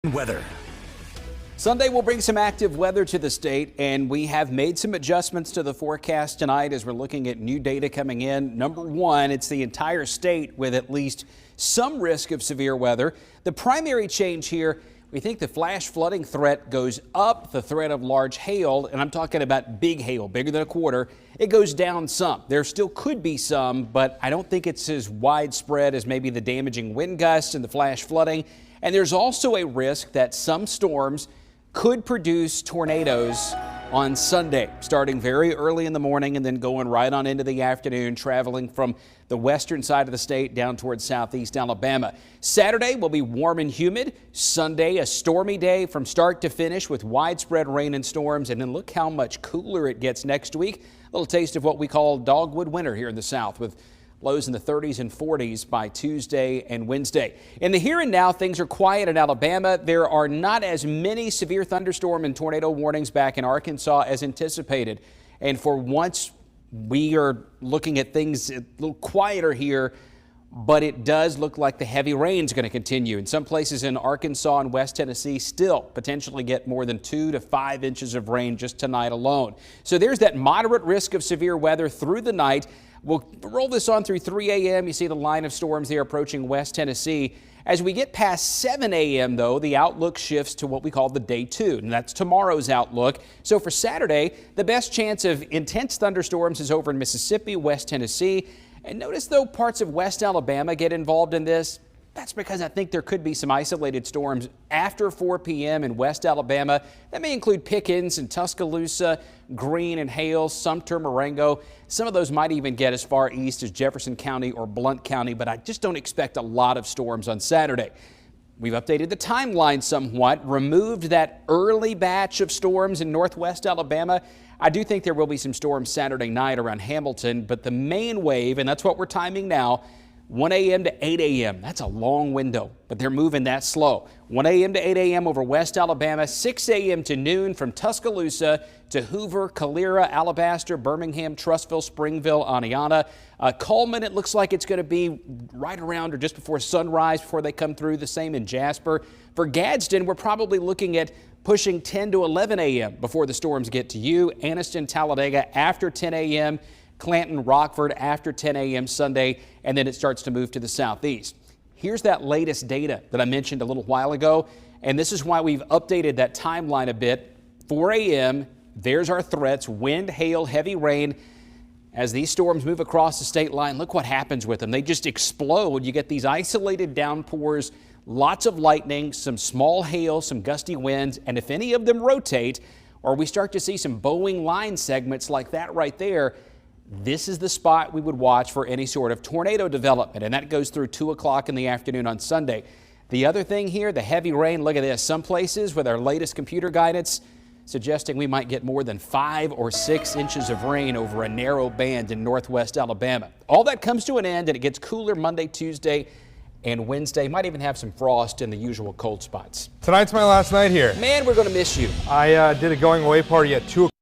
Weather. Sunday will bring some active weather to the state, and we have made some adjustments to the forecast tonight as we're looking at new data coming in. Number one, it's the entire state with at least some risk of severe weather. The primary change here, we think the flash flooding threat goes up, the threat of large hail, and I'm talking about big hail, bigger than a quarter, it goes down some. There still could be some, but I don't think it's as widespread as maybe the damaging wind gusts and the flash flooding. And there's also a risk that some storms could produce tornadoes on Sunday, starting very early in the morning and then going right on into the afternoon, traveling from the western side of the state down towards southeast Alabama. Saturday will be warm and humid. Sunday, a stormy day from start to finish with widespread rain and storms. And then look how much cooler it gets next week. A little taste of what we call dogwood winter here in the south, with lows in the 30s and 40s by Tuesday and Wednesday. In the here and now, things are quiet in Alabama. There are not as many severe thunderstorm and tornado warnings back in Arkansas as anticipated. And for once, we are looking at things a little quieter here, but it does look like the heavy rain is going to continue. In some places in Arkansas and West Tennessee still potentially get more than 2 to 5 inches of rain just tonight alone. So there's that moderate risk of severe weather through the night. We'll roll this on through 3 a.m. You see the line of storms there approaching West Tennessee. As we get past 7 a.m., though, the outlook shifts to what we call the day 2, and that's tomorrow's outlook. So for Saturday, the best chance of intense thunderstorms is over in Mississippi, West Tennessee. And notice, though, parts of West Alabama get involved in this. That's because I think there could be some isolated storms after 4 p.m. in West Alabama. That may include Pickens and Tuscaloosa, Greene and Hale, Sumter, Marengo. Some of those might even get as far east as Jefferson County or Blount County, but I just don't expect a lot of storms on Saturday. We've updated the timeline somewhat, removed that early batch of storms in northwest Alabama. I do think there will be some storms Saturday night around Hamilton, but the main wave, and that's what we're timing now, 1 a.m. to 8 a.m. That's a long window, but they're moving that slow. 1 a.m. to 8 a.m. over West Alabama, 6 a.m. to noon from Tuscaloosa to Hoover, Calera, Alabaster, Birmingham, Trussville, Springville, Aniana. Coleman, it looks like it's going to be right around or just before sunrise before they come through. The same in Jasper. For Gadsden, we're probably looking at pushing 10 to 11 a.m. before the storms get to you. Anniston, Talladega after 10 a.m. Clanton, Rockford after 10 a.m. Sunday, and then it starts to move to the southeast. Here's that latest data that I mentioned a little while ago, and this is why we've updated that timeline a bit. 4 a.m., there's our threats: wind, hail, heavy rain. As these storms move across the state line, look what happens with them. They just explode. You get these isolated downpours, lots of lightning, some small hail, some gusty winds, and if any of them rotate, or we start to see some bowing line segments like that right there, this is the spot we would watch for any sort of tornado development, and that goes through 2 o'clock in the afternoon on Sunday. The other thing here, the heavy rain, look at this. Some places with our latest computer guidance suggesting we might get more than 5 or 6 inches of rain over a narrow band in northwest Alabama. All that comes to an end, and it gets cooler Monday, Tuesday, and Wednesday. Might even have some frost in the usual cold spots. Tonight's my last night here. Man, we're going to miss you. I did a going away party at 2 o'clock.